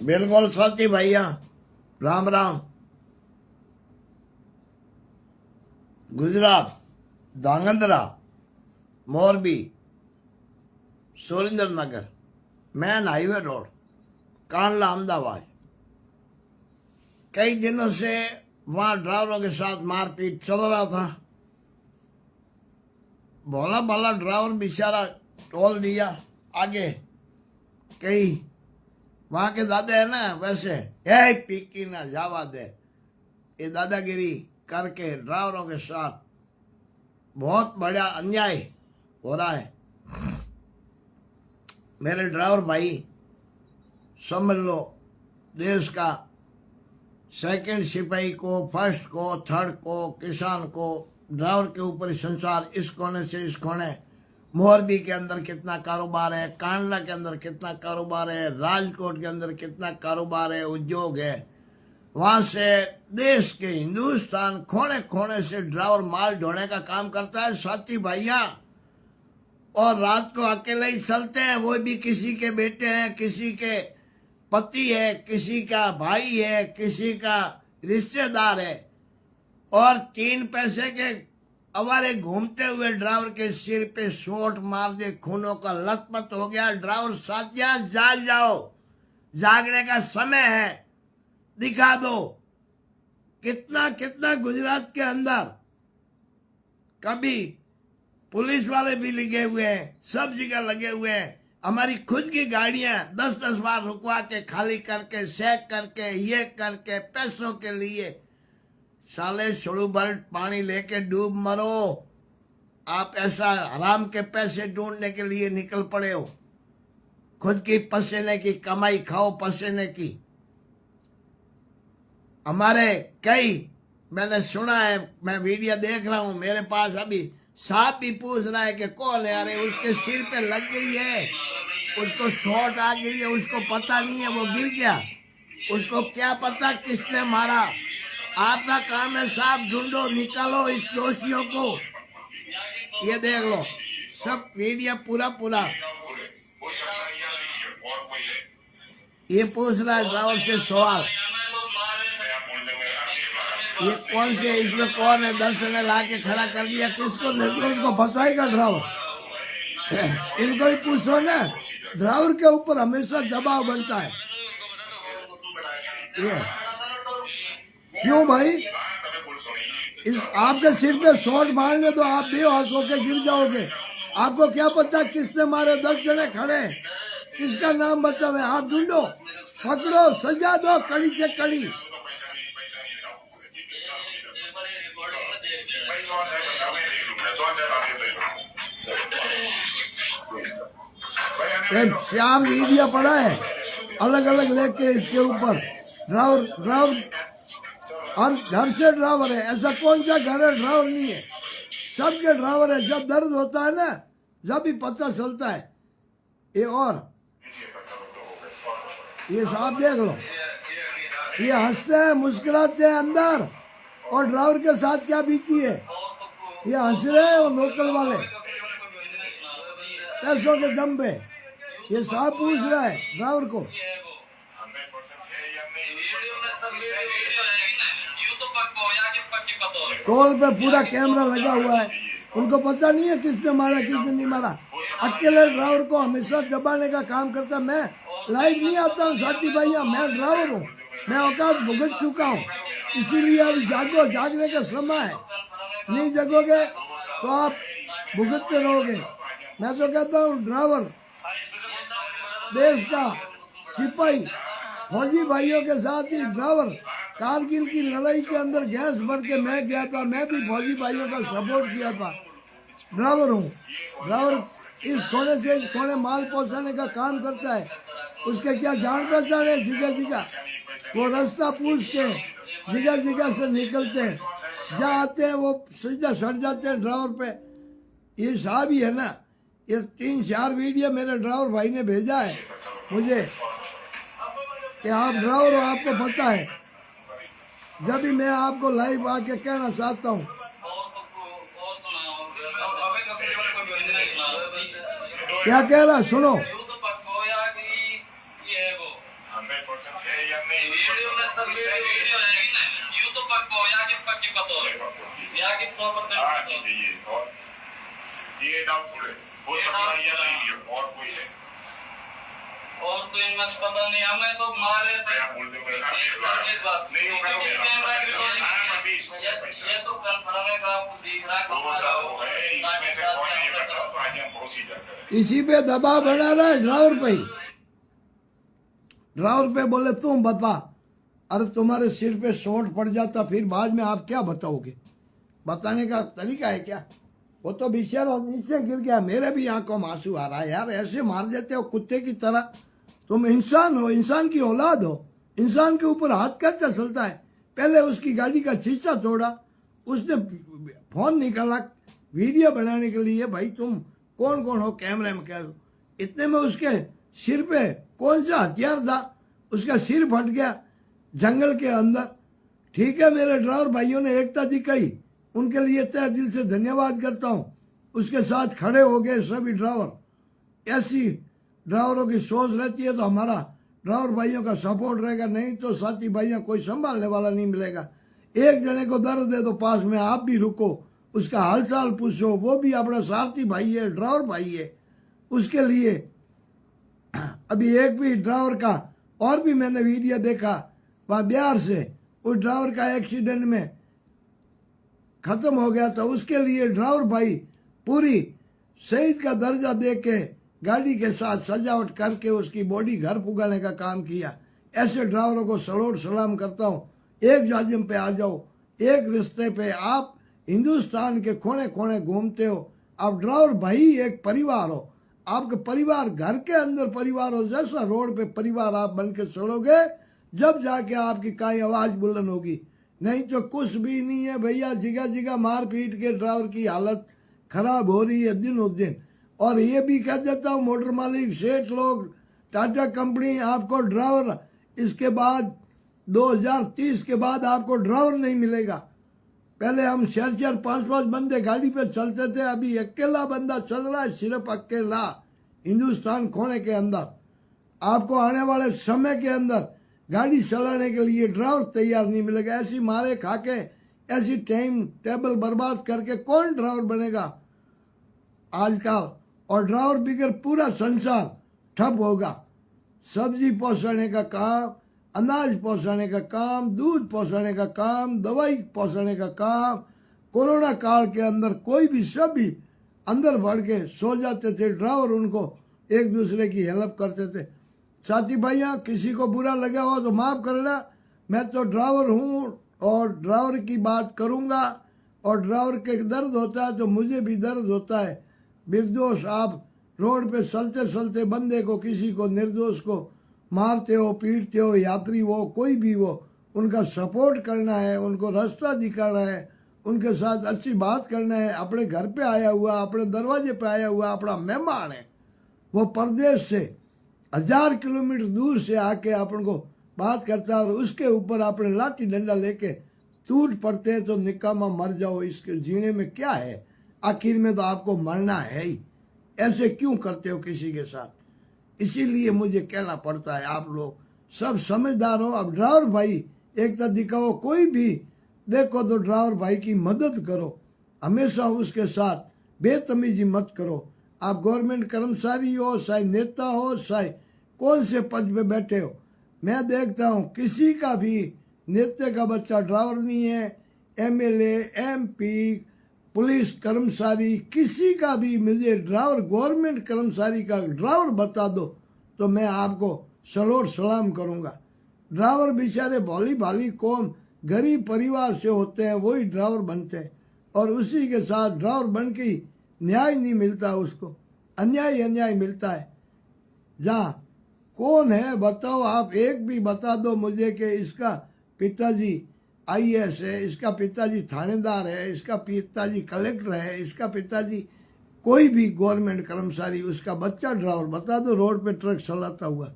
बिल्कुल सच्ची भैया। Ram Ram. Gujarat, Dhrangadhra, Morbi, Surendranagar, man highway road, Kandla, Ahmedabad. कई दिनों से वहां ड्राइवरों के साथ मारपीट चल रहा था। भोला भाला ड्राइवर बेचारा टोल दिया आगे। कई वहां के दादा है ना, वैसे पीकी ना जावा दे, ये दादागिरी करके ड्राइवरों के साथ बहुत बड़ा अन्याय हो रहा है। मेरे ड्राइवर भाई समझ लो, देश का सेकंड सिपाही को, फर्स्ट को, थर्ड को, किसान को, ड्राइवर के ऊपर ही संसार। इस कोने से इस कोने, मोरबी के अंदर कितना कारोबार है, कांडला के अंदर कितना कारोबार है, राजकोट के अंदर कितना कारोबार है, उद्योग है। वहां से देश के, हिंदुस्तान कोने कोने से ड्राइवर माल ढोने का काम करता है साथी भैया। और रात को अकेले ही चलते हैं, वो भी किसी के बेटे हैं, किसी के पति है, किसी का भाई है, किसी का रिश्तेदार है। और 3 पैसे के अवारे घूमते हुए ड्राइवर के सिर पे शॉट मार दे, खूनों का लथपथ हो गया। ड्राइवर साथिया जाग जाओ, जागने का समय है, दिखा दो। कितना कितना गुजरात के अंदर कभी पुलिस वाले भी लगे हुए हैं, सब जगह लगे हुए हैं। हमारी खुद की गाड़ियां 10-10 बार रुकवा के, खाली करके, चेक करके, ये करके, पैसों के लिए। साले छोड़ू भर पानी लेके डूब मरो। आप ऐसा हराम के पैसे ढूंढने के लिए निकल पड़े हो। खुद की पसीने की कमाई खाओ, पसीने की। हमारे कई, मैंने सुना है, मैं वीडियो देख रहा हूं, मेरे पास अभी साहब भी पूछ रहा है कि कौन है। अरे उसके सिर पे लग गई है, उसको शॉट आ गई है, उसको पता नहीं है, वो गिर गया। उसको क्या पता किसने मारा। आपका काम है साहब, ढूंढो, निकालो इस दोषियों को। ये देख लो, सब वीडियो पूरा पूरा। ये पूछ रहा है ड्राइवर से सवाल, ये कौन से, इसमें कौन है? 10 जने ला के खड़ा कर दिया, किसको निर्दोष को फंसाएगा ड्राइवर? इनको ही पूछो ना। ड्राइवर के ऊपर हमेशा दबाव बनता है। ये क्यों भाई? इस आपके सिर पे शॉट मारने तो आप बेहोश होकर गिर जाओगे। आपको क्या पता किसने मारे? 10 जने खड़े, किसका नाम बचा हुआ है? आप ढूंढो, पकड़ो, सजा दो कड़ी से कड़ी। एक 4 वीडियो पड़ा है अलग अलग लेके इसके ऊपर। ड्राइवर और घर से ड्राइवर है, ऐसा कौन सा घर है ड्राइवर नहीं है? सबके ड्राइवर है। जब दर्द होता है ना, जब भी पता चलता है। ये और ये साहब देख लो, ये हंसते हैं, मुस्कुराते हैं अंदर, और ड्राइवर के साथ क्या बीती है। ये हंस रहे हैं वो लोकल वाले पैसों के दम पे। ये साहब पूछ रहा है ड्राइवर को। टोल पे पूरा कैमरा लगा हुआ है, उनको पता नहीं है किसने मारा किसने नहीं मारा। अकेले ड्राइवर को हमेशा दबाने का काम करता। मैं लाइव नहीं आता हूँ साथी भैया, मैं ड्राइवर हूँ, मैं औकात भुगत चुका हूँ। इसीलिए अब जागो, जागने का समय है। नहीं जगोगे तो आप भुगतते रहोगे। मैं तो कहता हूँ ड्राइवर, देश का सिपाही, फौजी भाइयों के साथ ही ड्राइवर। कारगिल की लड़ाई के अंदर गैस भर के मैं गया था, मैं भी फौजी भाइयों का सपोर्ट किया था। ड्राइवर हूँ। ड्राइवर इस कोने से इस कोने माल पहुंचाने का काम करता है। उसके क्या जान पहचान है? जगह जगह वो रास्ता पूछ के जगह जगह से निकलते हैं, जहाँ आते हैं वो सीधा सड़ जाते हैं ड्राइवर पे। ये साहब ही है ना। ये 3-4 वीडियो मेरे ड्राइवर भाई ने भेजा है मुझे कि आप ड्राइवर हो, आपको पता है। जब भी मैं आपको लाइव आके कहना चाहता हूँ, क्या कह रहा सुनो। वीडियो में सब वीडियो है ही ना, यूं तो पक्को यागित पक्की पतो यागित 100% ये डाउट हो सकता है या नहीं है और कोई है और तो इनमें पता नहीं, हमें तो मारे थे क्या बोलते हो नहीं होगा कैमरा अभी इसमें से पहचान ये तो कंफर्म है का आपको दिख रहा है दो साल हो गए इसमें से कौन है ये बताओ तो आज हम प्रोसीजर करें इसी पे दबाव बना रहा है ड्राइवर पे ही। ड्राइवर पे बोले तुम बता, अरे तुम्हारे सिर पे चोट पड़ जाता फिर बाद में आप क्या बताओगे? बताने का तरीका है क्या? वो तो बेचारा नीचे गिर गया, मेरे भी आंखों में आंसू आ रहा है यार। ऐसे मार देते हो कुत्ते की तरह। तुम इंसान हो, इंसान की औलाद हो, इंसान के ऊपर हाथ कैसे चलता है? पहले उसकी गाड़ी का शीशा तोड़ा, उसने फोन निकाला वीडियो बनाने के लिए। भाई तुम कौन कौन हो कैमरे में? कह इतने में उसके सिर पे कौन सा हथियार था, उसका सिर फट गया जंगल के अंदर। ठीक है, मेरे ड्राइवर भाइयों ने एकता दिखाई, उनके लिए तहे दिल से धन्यवाद करता हूँ। उसके साथ खड़े हो गए सभी ड्राइवर। ऐसी ड्राइवरों की सोच रहती है तो हमारा ड्राइवर भाइयों का सपोर्ट रहेगा, नहीं तो साथी भाइयों कोई संभालने वाला नहीं मिलेगा। एक जने को दर्द है तो पास में आप भी रुको, उसका हालचाल पूछो, वो भी अपना साथी भाई है, ड्राइवर भाई है। उसके लिए अभी एक भी ड्राइवर का और भी मैंने वीडियो देखा, वहाँ बिहार से उस ड्राइवर का एक्सीडेंट में खत्म हो गया था। उसके लिए ड्राइवर भाई पूरी शहीद का दर्जा दे के गाड़ी के साथ सजावट करके उसकी बॉडी घर पुगाने का काम किया। ऐसे ड्राइवरों को सलोट सलाम करता हूँ। एक जाजिम पे आ जाओ, एक रिश्ते पे। आप हिंदुस्तान के कोने कोने घूमते हो, आप ड्राइवर भाई एक परिवार हो। आपके परिवार घर के अंदर परिवार हो, जैसा रोड पे परिवार आप बन के चलोगे जब जाके आपकी काई आवाज बुलंद होगी, नहीं तो कुछ भी नहीं है भैया। जगह जगह मार पीट के ड्राइवर की हालत खराब हो रही है दिन उस दिन। और ये भी कह देता हूँ मोटर मालिक सेठ लोग, टाटा कंपनी, आपको ड्राइवर इसके बाद 2030 के बाद आपको ड्राइवर नहीं मिलेगा। पहले हम 4-4 5-5 बंदे गाड़ी पे चलते थे, अभी अकेला बंदा चल रहा है, सिर्फ अकेला हिंदुस्तान खोने के अंदर। आपको आने वाले समय के अंदर गाड़ी चलाने के लिए ड्राइवर तैयार नहीं मिलेगा। ऐसी मारे खाके, ऐसी टाइम टेबल बर्बाद करके कौन ड्राइवर बनेगा आजकल? और ड्राइवर बिगैर पूरा संसार ठप होगा। सब्जी पहुंचाने का काम, अनाज पहुंचाने का काम, दूध पहुंचाने का काम, दवाई पहुंचाने का काम। कोरोना काल के अंदर कोई भी सभी अंदर बढ़ के सो जाते थे, ड्राइवर उनको एक दूसरे की हेल्प करते थे। साथी भाइयों, किसी को बुरा लगा हो तो माफ करना, मैं तो ड्राइवर हूँ और ड्राइवर की बात करूँगा। और ड्राइवर के दर्द होता है तो मुझे भी दर्द होता है। निर्दोष आप रोड पे चलते चलते बंदे को, किसी को, निर्दोष को मारते हो, पीटते हो, यात्री वो कोई भी वो, उनका सपोर्ट करना है, उनको रास्ता दिखाना है, उनके साथ अच्छी बात करना है। अपने घर पे आया हुआ, अपने दरवाजे पे आया हुआ अपना मेहमान है, वो परदेश से 1000 किलोमीटर दूर से आके अपन को बात करता है और उसके ऊपर अपने लाठी डंडा लेके टूट पड़ते हैं तो निकामा मर जाओ। इसके जीने में क्या है? आखिर में तो आपको मरना है ही। ऐसे क्यों करते हो किसी के साथ? इसीलिए मुझे कहना पड़ता है, आप लोग सब समझदार हो। अब ड्राइवर भाई एकता दिखाओ, कोई भी देखो तो ड्राइवर भाई की मदद करो, हमेशा उसके साथ बेतमीजी मत करो। आप गवर्नमेंट कर्मचारी हो, चाहे नेता हो, चाहे कौन से पद पे बैठे हो, मैं देखता हूँ किसी का भी नेता का बच्चा ड्राइवर नहीं है। एमएलए, एमपी, पुलिस कर्मचारी, किसी का भी मुझे ड्राइवर, गवर्नमेंट कर्मचारी का ड्राइवर बता दो तो मैं आपको सलोट सलाम करूँगा। ड्राइवर बेचारे भोली भाली कौम गरीब परिवार से होते हैं, वही ड्राइवर बनते हैं और उसी के साथ ड्राइवर बन के ही न्याय नहीं मिलता, उसको अन्याय अन्याय मिलता है। जहाँ कौन है बताओ, आप एक भी बता दो मुझे कि इसका पिताजी आईएएस है, इसका पिताजी थानेदार है, इसका पिताजी कलेक्टर है, इसका पिताजी कोई भी गवर्नमेंट कर्मचारी, उसका बच्चा ड्राइवर बता दो रोड पे ट्रक चलाता हुआ।